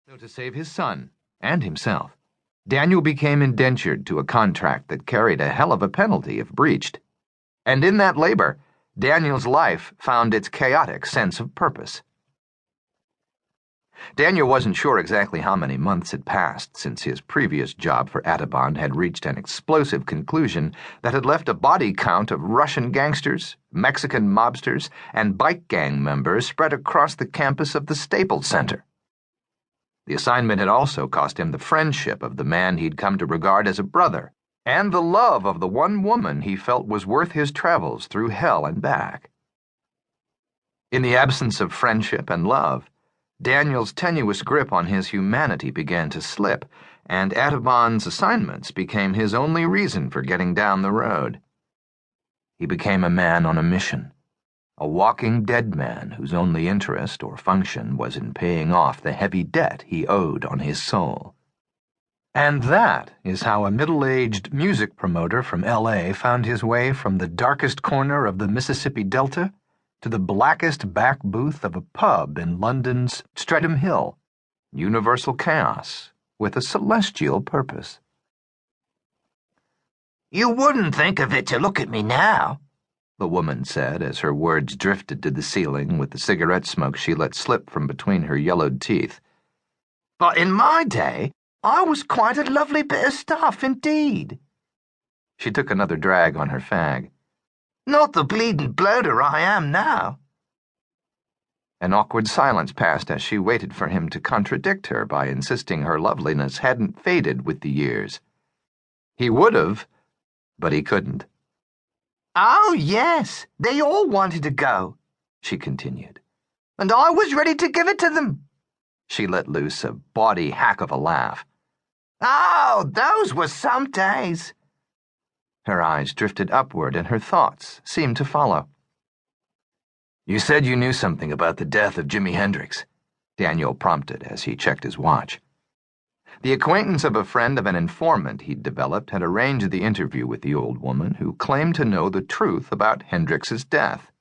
So to save his son and himself, Daniel became indentured to a contract that carried a hell of a penalty if breached. And in that labor, Daniel's life found its chaotic sense of purpose. Daniel wasn't sure exactly how many months had passed since his previous job for Atibon had reached an explosive conclusion that had left a body count of Russian gangsters, Mexican mobsters, and bike gang members spread across the campus of the Staples Center. The assignment had also cost him the friendship of the man he'd come to regard as a brother, and the love of the one woman he felt was worth his travels through hell and back. In the absence of friendship and love, Daniel's tenuous grip on his humanity began to slip, and Atibon's assignments became his only reason for getting down the road. He became a man on a mission, a walking dead man whose only interest or function was in paying off the heavy debt he owed on his soul. And that is how a middle-aged music promoter from L.A. found his way from the darkest corner of the Mississippi Delta to the blackest back booth of a pub in London's Streatham Hill, universal chaos with a celestial purpose. "You wouldn't think of it to look at me now," the woman said as her words drifted to the ceiling with the cigarette smoke she let slip from between her yellowed teeth. "But in my day, I was quite a lovely bit of stuff indeed." She took another drag on her fag. "Not the bleeding bloater I am now." An awkward silence passed as she waited for him to contradict her by insisting her loveliness hadn't faded with the years. He would have, but he couldn't. "Oh, yes, they all wanted to go," she continued. "And I was ready to give it to them." She let loose a bawdy hack of a laugh. "Oh, those were some days." Her eyes drifted upward and her thoughts seemed to follow. "You said you knew something about the death of Jimi Hendrix," Daniel prompted as he checked his watch. The acquaintance of a friend of an informant he'd developed had arranged the interview with the old woman who claimed to know the truth about Hendrix's death.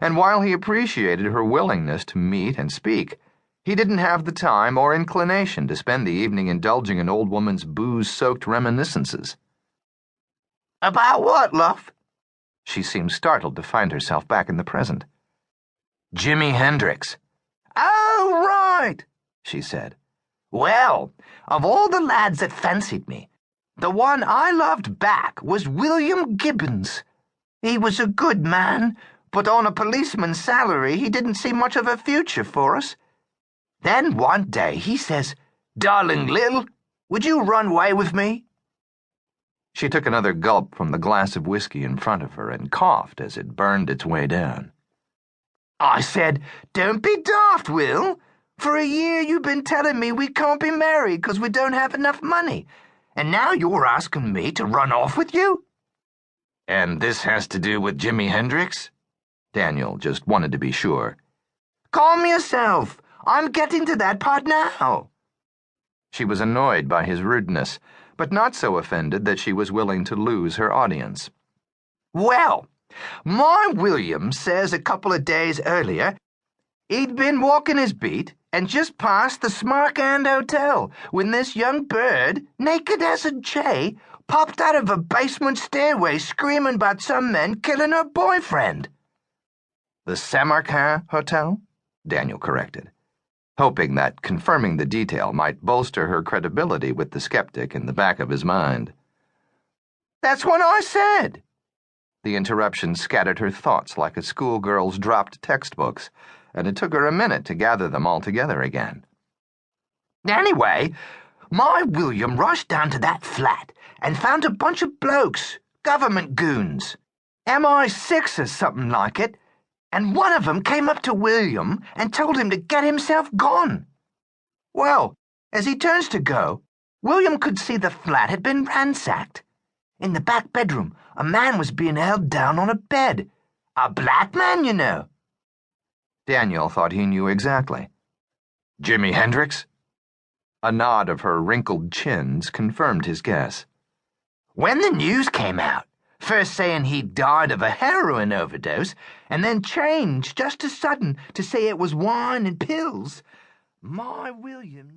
And while he appreciated her willingness to meet and speak, he didn't have the time or inclination to spend the evening indulging in old woman's booze-soaked reminiscences. "About what, love?" She seemed startled to find herself back in the present. "Jimi Hendrix." "Oh, right," she said. "Well, of all the lads that fancied me, the one I loved back was William Gibbons. He was a good man, but on a policeman's salary he didn't see much of a future for us. Then one day he says, 'Darling Lil, would you run away with me?'" She took another gulp from the glass of whiskey in front of her and coughed as it burned its way down. "I said, 'Don't be daft, Will. For a year you've been telling me we can't be married because we don't have enough money, and now you're asking me to run off with you?'" "And this has to do with Jimi Hendrix?" Daniel just wanted to be sure. "Calm yourself. I'm getting to that part now." She was annoyed by his rudeness, but not so offended that she was willing to lose her audience. "Well, my William says a couple of days earlier he'd been walking his beat and just passed the Smarkand Hotel when this young bird, naked as a jay, popped out of a basement stairway screaming about some men killing her boyfriend." "The Samarkand Hotel?" Daniel corrected, hoping that confirming the detail might bolster her credibility with the skeptic in the back of his mind. "That's what I said." The interruption scattered her thoughts like a schoolgirl's dropped textbooks, and it took her a minute to gather them all together again. "Anyway, my William rushed down to that flat and found a bunch of blokes, government goons, MI6 or something like it, and one of them came up to William and told him to get himself gone. Well, as he turns to go, William could see the flat had been ransacked. In the back bedroom, a man was being held down on a bed. A black man, you know." Daniel thought he knew exactly. "Jimi Hendrix?" A nod of her wrinkled chins confirmed his guess. "When the news came out, first saying he died of a heroin overdose, and then changed just as sudden to say it was wine and pills, my William..."